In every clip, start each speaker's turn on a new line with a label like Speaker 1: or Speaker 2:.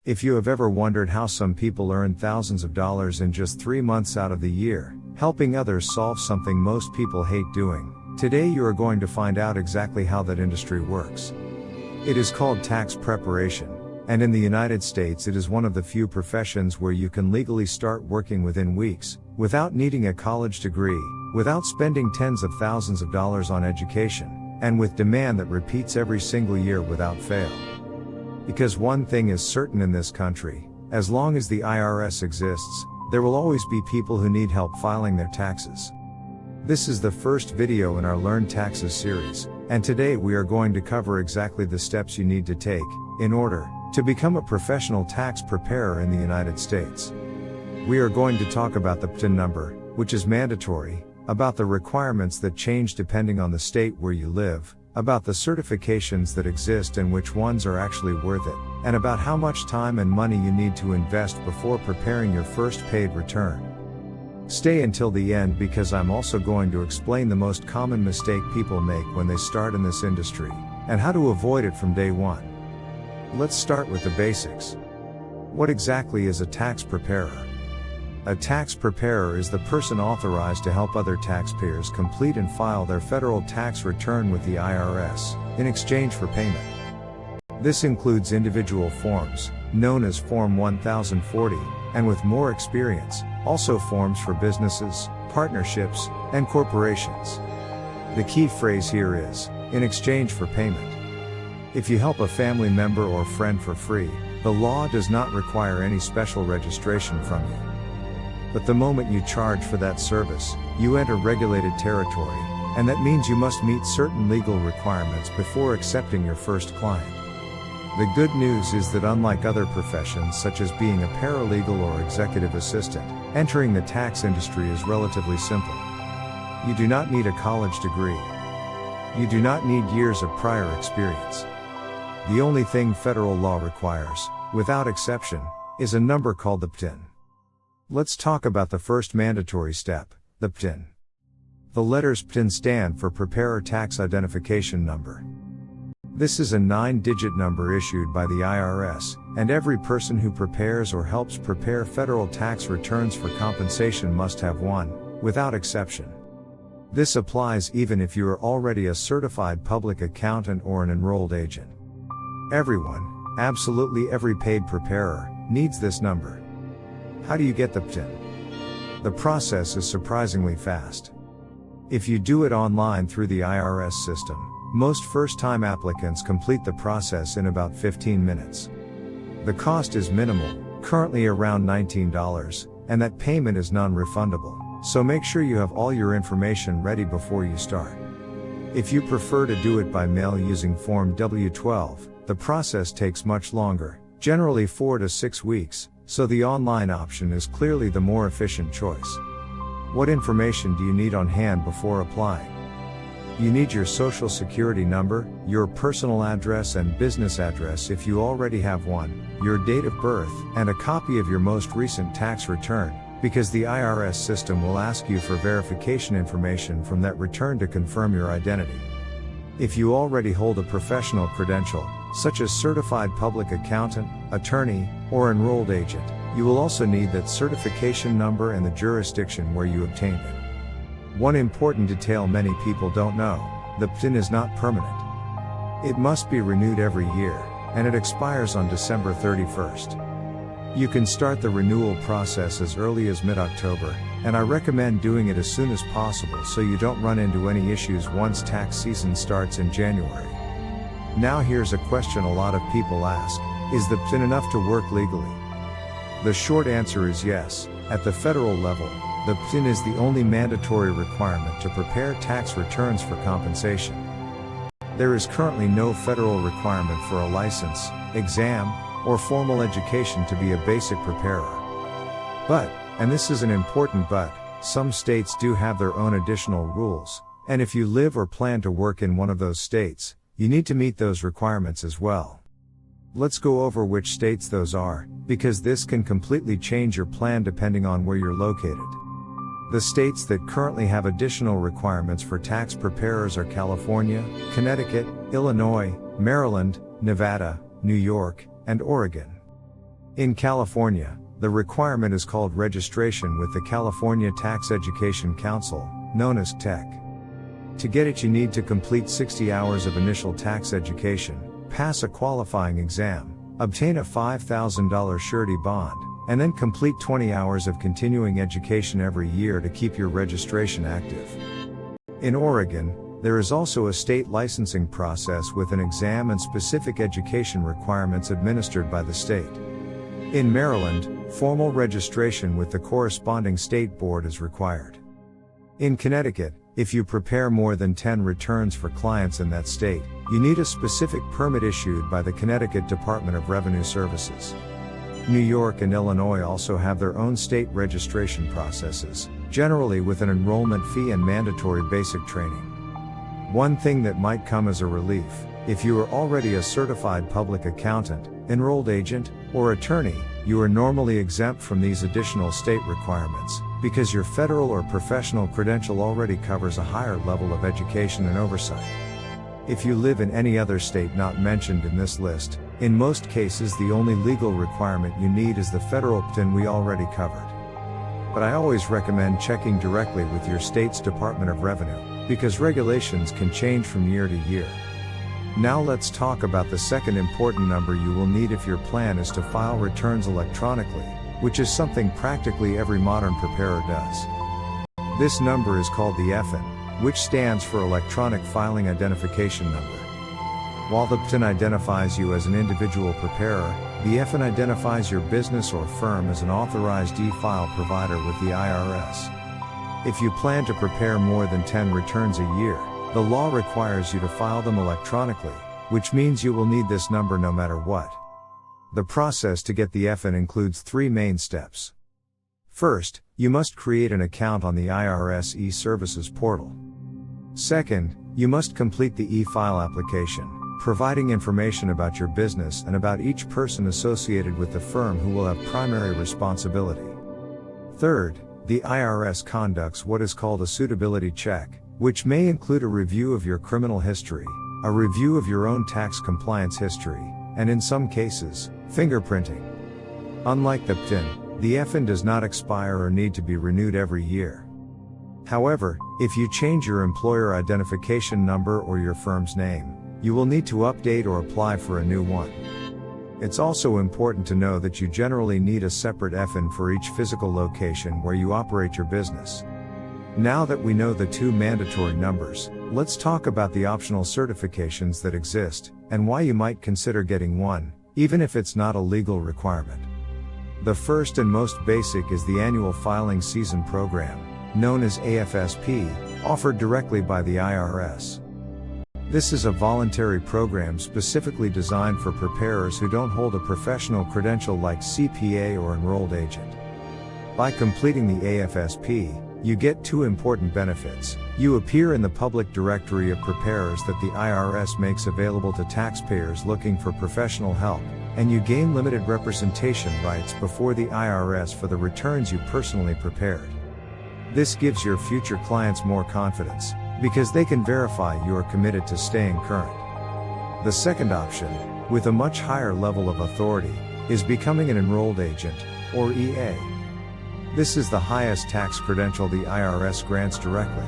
Speaker 1: If you have ever wondered how some people earn thousands of dollars in just 3 months out of the year, helping others solve something most people hate doing, today you are going to find out exactly how that industry works. It is called tax preparation, and in the United States it is one of the few professions where you can legally start working within weeks, without needing a college degree, without spending tens of thousands of dollars on education, and with demand that repeats every single year without fail. Because one thing is certain in this country, as long as the IRS exists, there will always be people who need help filing their taxes. This is the first video in our Learn Taxes series, and today we are going to cover exactly the steps you need to take, in order, to become a professional tax preparer in the United States. We are going to talk about the PTIN number, which is mandatory, about the requirements that change depending on the state where you live, about the certifications that exist and which ones are actually worth it, and about how much time and money you need to invest before preparing your first paid return. Stay until the end because I'm also going to explain the most common mistake people make when they start in this industry, and how to avoid it from day one. Let's start with the basics. What exactly is a tax preparer? A tax preparer is the person authorized to help other taxpayers complete and file their federal tax return with the IRS, in exchange for payment. This includes individual forms, known as Form 1040, and with more experience, also forms for businesses, partnerships, and corporations. The key phrase here is, in exchange for payment. If you help a family member or friend for free, the law does not require any special registration from you. But the moment you charge for that service, you enter regulated territory, and that means you must meet certain legal requirements before accepting your first client. The good news is that unlike other professions such as being a paralegal or executive assistant, entering the tax industry is relatively simple. You do not need a college degree. You do not need years of prior experience. The only thing federal law requires, without exception, is a number called the PTIN. Let's talk about the first mandatory step, the PTIN. The letters PTIN stand for Preparer Tax Identification Number. This is a 9-digit number issued by the IRS, and every person who prepares or helps prepare federal tax returns for compensation must have one, without exception. This applies even if you are already a certified public accountant or an enrolled agent. Everyone, absolutely every paid preparer, needs this number. How do you get the PTIN? The process is surprisingly fast. If you do it online through the IRS system, most first-time applicants complete the process in about 15 minutes. The cost is minimal, currently around $19, and that payment is non-refundable, so make sure you have all your information ready before you start. If you prefer to do it by mail using Form W-12, the process takes much longer, generally 4 to 6 weeks, so the online option is clearly the more efficient choice. What information do you need on hand before applying? You need your social security number, your personal address and business address if you already have one, your date of birth, and a copy of your most recent tax return, because the IRS system will ask you for verification information from that return to confirm your identity. If you already hold a professional credential, such as certified public accountant, attorney, or enrolled agent, you will also need that certification number and the jurisdiction where you obtained it. One important detail many people don't know, the PTIN is not permanent. It must be renewed every year, and it expires on December 31st. You can start the renewal process as early as mid-October, and I recommend doing it as soon as possible so you don't run into any issues once tax season starts in January. Now here's a question a lot of people ask, is the PTIN enough to work legally? The short answer is yes. At the federal level, the PTIN is the only mandatory requirement to prepare tax returns for compensation. There is currently no federal requirement for a license, exam, or formal education to be a basic preparer. But, and this is an important but, some states do have their own additional rules, and if you live or plan to work in one of those states, you need to meet those requirements as well. Let's go over which states those are, because this can completely change your plan depending on where you're located. The states that currently have additional requirements for tax preparers are California, Connecticut, Illinois, Maryland, Nevada, New York, and Oregon. In California, the requirement is called registration with the California Tax Education Council, known as TEC. To get it, you need to complete 60 hours of initial tax education, pass a qualifying exam, obtain a $5,000 surety bond, and then complete 20 hours of continuing education every year to keep your registration active. In Oregon, there is also a state licensing process with an exam and specific education requirements administered by the state. In Maryland, formal registration with the corresponding state board is required. In Connecticut, if you prepare more than 10 returns for clients in that state, you need a specific permit issued by the Connecticut Department of Revenue Services. New York and Illinois also have their own state registration processes, generally with an enrollment fee and mandatory basic training. One thing that might come as a relief, if you are already a certified public accountant, enrolled agent, or attorney, you are normally exempt from these additional state requirements, because your federal or professional credential already covers a higher level of education and oversight. If you live in any other state not mentioned in this list, in most cases the only legal requirement you need is the federal PTIN we already covered. But I always recommend checking directly with your state's Department of Revenue, because regulations can change from year to year. Now let's talk about the second important number you will need if your plan is to file returns electronically, which is something practically every modern preparer does. This number is called the EFIN, which stands for Electronic Filing Identification Number. While the PTIN identifies you as an individual preparer, the EFIN identifies your business or firm as an authorized e-file provider with the IRS. If you plan to prepare more than 10 returns a year, the law requires you to file them electronically, which means you will need this number no matter what. The process to get the EFIN includes 3 main steps. First, you must create an account on the IRS e-Services portal. Second, you must complete the e-file application, providing information about your business and about each person associated with the firm who will have primary responsibility. Third, the IRS conducts what is called a suitability check, which may include a review of your criminal history, a review of your own tax compliance history, and in some cases, fingerprinting. Unlike the PTIN, the EFIN does not expire or need to be renewed every year. However, if you change your employer identification number or your firm's name, you will need to update or apply for a new one. It's also important to know that you generally need a separate EFIN for each physical location where you operate your business. Now that we know the 2 mandatory numbers, let's talk about the optional certifications that exist, and why you might consider getting one, even if it's not a legal requirement. The first and most basic is the Annual Filing Season Program, known as AFSP, offered directly by the IRS. This is a voluntary program specifically designed for preparers who don't hold a professional credential like CPA or enrolled agent. By completing the AFSP, you get 2 important benefits. You appear in the public directory of preparers that the IRS makes available to taxpayers looking for professional help, and you gain limited representation rights before the IRS for the returns you personally prepared. This gives your future clients more confidence, because they can verify you are committed to staying current. The second option, with a much higher level of authority, is becoming an enrolled agent, or EA. This is the highest tax credential the IRS grants directly.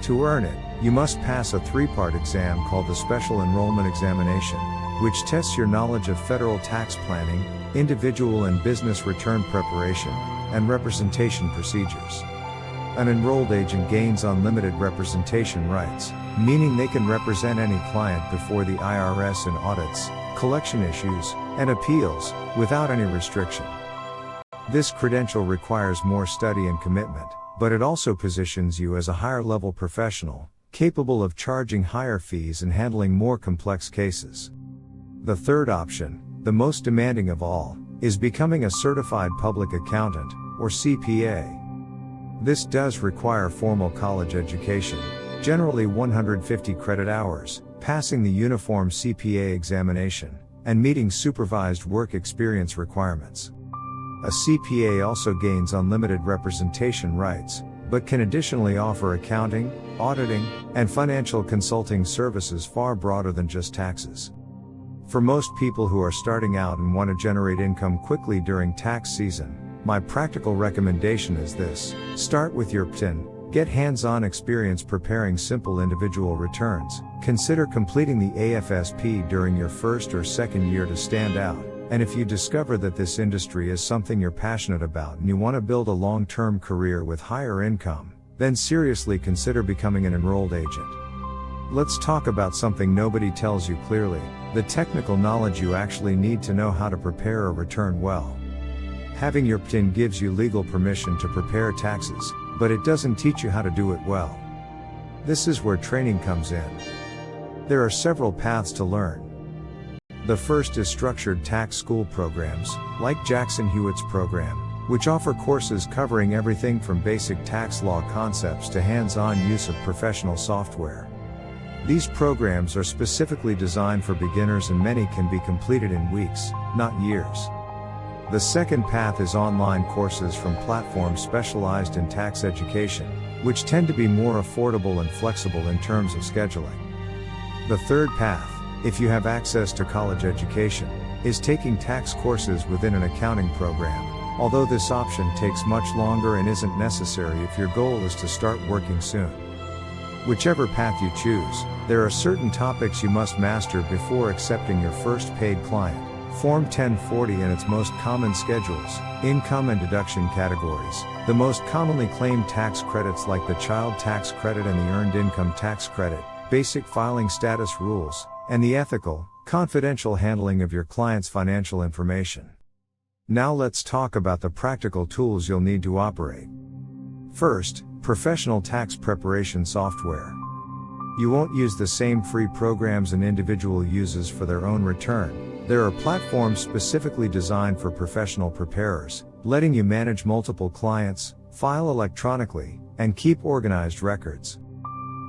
Speaker 1: To earn it, you must pass a 3-part exam called the Special Enrollment Examination, which tests your knowledge of federal tax planning, individual and business return preparation, and representation procedures. An enrolled agent gains unlimited representation rights, meaning they can represent any client before the IRS in audits, collection issues, and appeals, without any restriction. This credential requires more study and commitment, but it also positions you as a higher-level professional, capable of charging higher fees and handling more complex cases. The third option, the most demanding of all, is becoming a certified public accountant, or CPA. This does require formal college education, generally 150 credit hours, passing the uniform CPA examination, and meeting supervised work experience requirements. A CPA also gains unlimited representation rights, but can additionally offer accounting, auditing, and financial consulting services far broader than just taxes. For most people who are starting out and want to generate income quickly during tax season, my practical recommendation is this: start with your PTIN. Get hands-on experience preparing simple individual returns. Consider completing the AFSP during your first or second year to stand out. And if you discover that this industry is something you're passionate about and you want to build a long-term career with higher income, then seriously consider becoming an enrolled agent. Let's talk about something nobody tells you clearly: the technical knowledge you actually need to know how to prepare a return well. Having your PTIN gives you legal permission to prepare taxes, but it doesn't teach you how to do it well. This is where training comes in. There are several paths to learn. The first is structured tax school programs, like Jackson Hewitt's program, which offer courses covering everything from basic tax law concepts to hands-on use of professional software. These programs are specifically designed for beginners and many can be completed in weeks, not years. The second path is online courses from platforms specialized in tax education, which tend to be more affordable and flexible in terms of scheduling. The third path, if you have access to college education, is taking tax courses within an accounting program, although this option takes much longer and isn't necessary if your goal is to start working soon. Whichever path you choose, there are certain topics you must master before accepting your first paid client. Form 1040 and its most common schedules, income and deduction categories, the most commonly claimed tax credits like the child tax credit and the earned income tax credit, basic filing status rules, and the ethical, confidential handling of your client's financial information. Now let's talk about the practical tools you'll need to operate. First, professional tax preparation software. You won't use the same free programs an individual uses for their own return. There are platforms specifically designed for professional preparers, letting you manage multiple clients, file electronically, and keep organized records.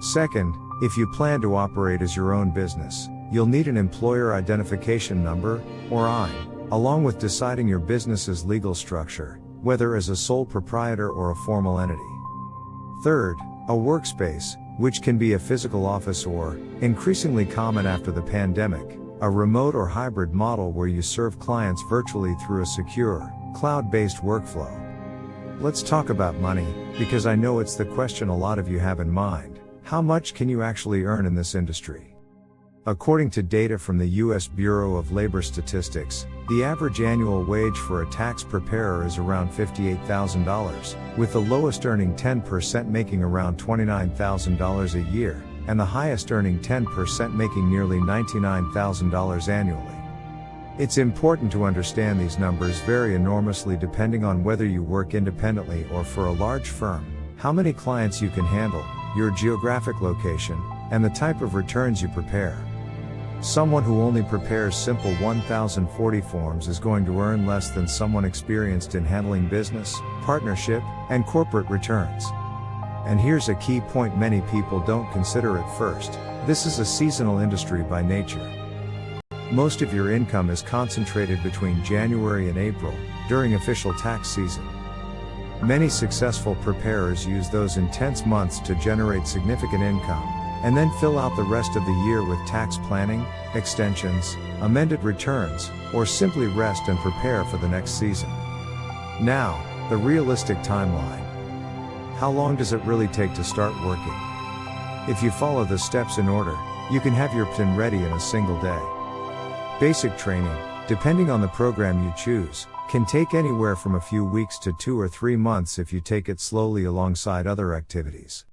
Speaker 1: Second, if you plan to operate as your own business, you'll need an employer identification number, or EIN, along with deciding your business's legal structure, whether as a sole proprietor or a formal entity. Third, a workspace, which can be a physical office or, increasingly common after the pandemic, a remote or hybrid model where you serve clients virtually through a secure, cloud-based workflow. Let's talk about money, because I know it's the question a lot of you have in mind: how much can you actually earn in this industry? According to data from the U.S. Bureau of Labor Statistics, the average annual wage for a tax preparer is around $58,000, with the lowest earning 10% making around $29,000 a year, and the highest earning 10% making nearly $99,000 annually. It's important to understand these numbers vary enormously depending on whether you work independently or for a large firm, how many clients you can handle, your geographic location, and the type of returns you prepare. Someone who only prepares simple 1040 forms is going to earn less than someone experienced in handling business, partnership, and corporate returns. And here's a key point many people don't consider at first: this is a seasonal industry by nature. Most of your income is concentrated between January and April, during official tax season. Many successful preparers use those intense months to generate significant income, and then fill out the rest of the year with tax planning, extensions, amended returns, or simply rest and prepare for the next season. Now, the realistic timeline. How long does it really take to start working? If you follow the steps in order, you can have your PTIN ready in a single day. Basic training, depending on the program you choose, can take anywhere from a few weeks to 2 or 3 months if you take it slowly alongside other activities.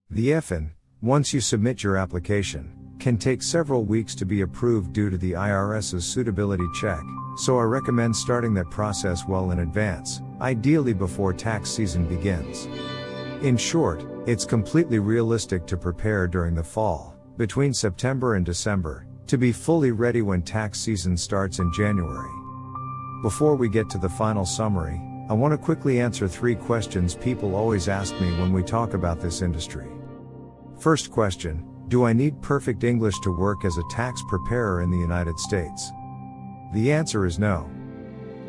Speaker 1: The EFIN, once you submit your application, can take several weeks to be approved due to the IRS's suitability check, so I recommend starting that process well in advance, ideally before tax season begins. In short, it's completely realistic to prepare during the fall, between September and December, to be fully ready when tax season starts in January. Before we get to the final summary, I want to quickly answer 3 questions people always ask me when we talk about this industry. First question: do I need perfect English to work as a tax preparer in the United States? The answer is no.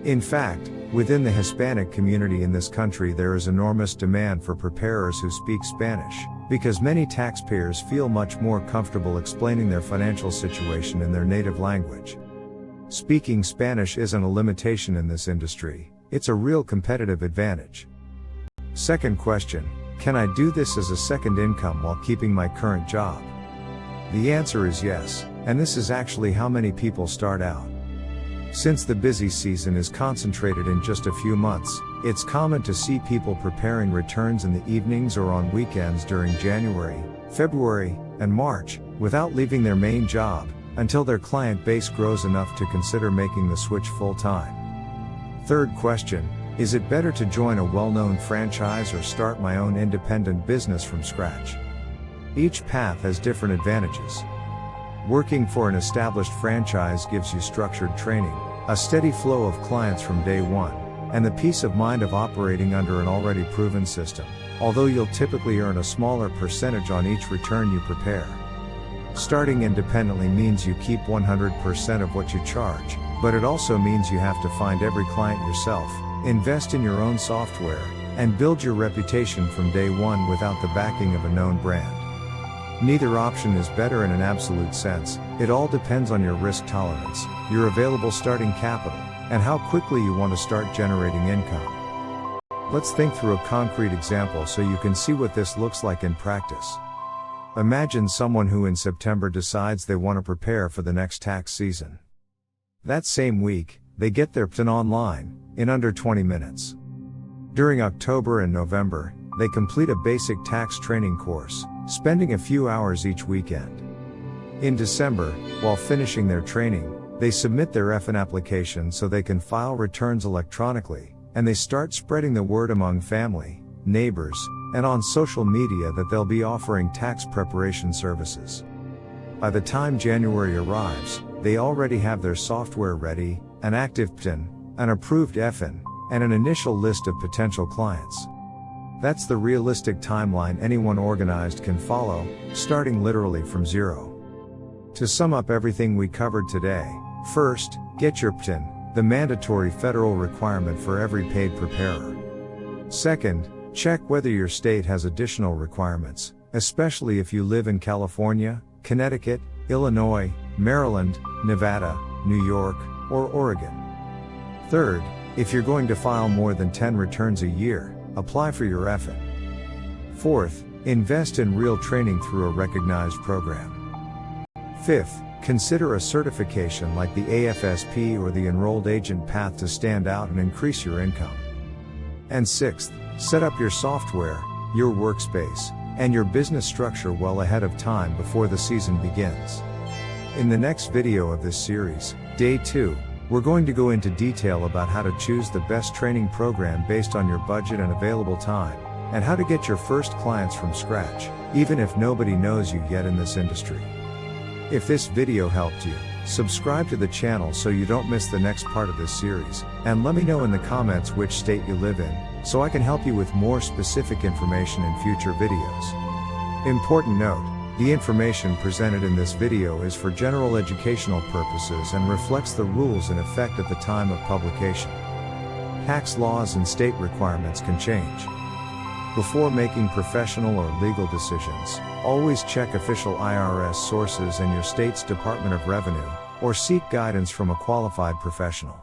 Speaker 1: In fact, within the Hispanic community in this country there is enormous demand for preparers who speak Spanish, because many taxpayers feel much more comfortable explaining their financial situation in their native language. Speaking Spanish isn't a limitation in this industry, it's a real competitive advantage. Second question, can I do this as a second income while keeping my current job? The answer is yes, and this is actually how many people start out. Since the busy season is concentrated in just a few months, it's common to see people preparing returns in the evenings or on weekends during January, February, and March, without leaving their main job, until their client base grows enough to consider making the switch full-time. Third question, is it better to join a well-known franchise or start my own independent business from scratch? Each path has different advantages. Working for an established franchise gives you structured training, a steady flow of clients from day one, and the peace of mind of operating under an already proven system, although you'll typically earn a smaller percentage on each return you prepare. Starting independently means you keep 100% of what you charge, but it also means you have to find every client yourself, invest in your own software, and build your reputation from day one without the backing of a known brand. Neither option is better in an absolute sense, it all depends on your risk tolerance, your available starting capital, and how quickly you want to start generating income. Let's think through a concrete example so you can see what this looks like in practice. Imagine someone who in September decides they want to prepare for the next tax season. That same week, they get their PTIN online, in under 20 minutes. During October and November, they complete a basic tax training course, spending a few hours each weekend. In December, while finishing their training, they submit their EFIN application so they can file returns electronically, and they start spreading the word among family, neighbors, and on social media that they'll be offering tax preparation services. By the time January arrives, they already have their software ready, an active PTIN, an approved EFIN, and an initial list of potential clients. That's the realistic timeline anyone organized can follow, starting literally from zero. To sum up everything we covered today, first, get your PTIN, the mandatory federal requirement for every paid preparer. Second, check whether your state has additional requirements, especially if you live in California, Connecticut, Illinois, Maryland, Nevada, New York, or Oregon. Third, if you're going to file more than 10 returns a year, apply for your EFIN. Fourth, invest in real training through a recognized program. Fifth, consider a certification like the AFSP or the enrolled agent path to stand out and increase your income. And sixth, set up your software, your workspace, and your business structure well ahead of time before the season begins. In the next video of this series, Day 2, we're going to go into detail about how to choose the best training program based on your budget and available time, and how to get your first clients from scratch, even if nobody knows you yet in this industry. If this video helped you, subscribe to the channel so you don't miss the next part of this series, and let me know in the comments which state you live in, so I can help you with more specific information in future videos. Important note, the information presented in this video is for general educational purposes and reflects the rules in effect at the time of publication. Tax laws and state requirements can change. Before making professional or legal decisions, always check official IRS sources and your state's Department of Revenue, or seek guidance from a qualified professional.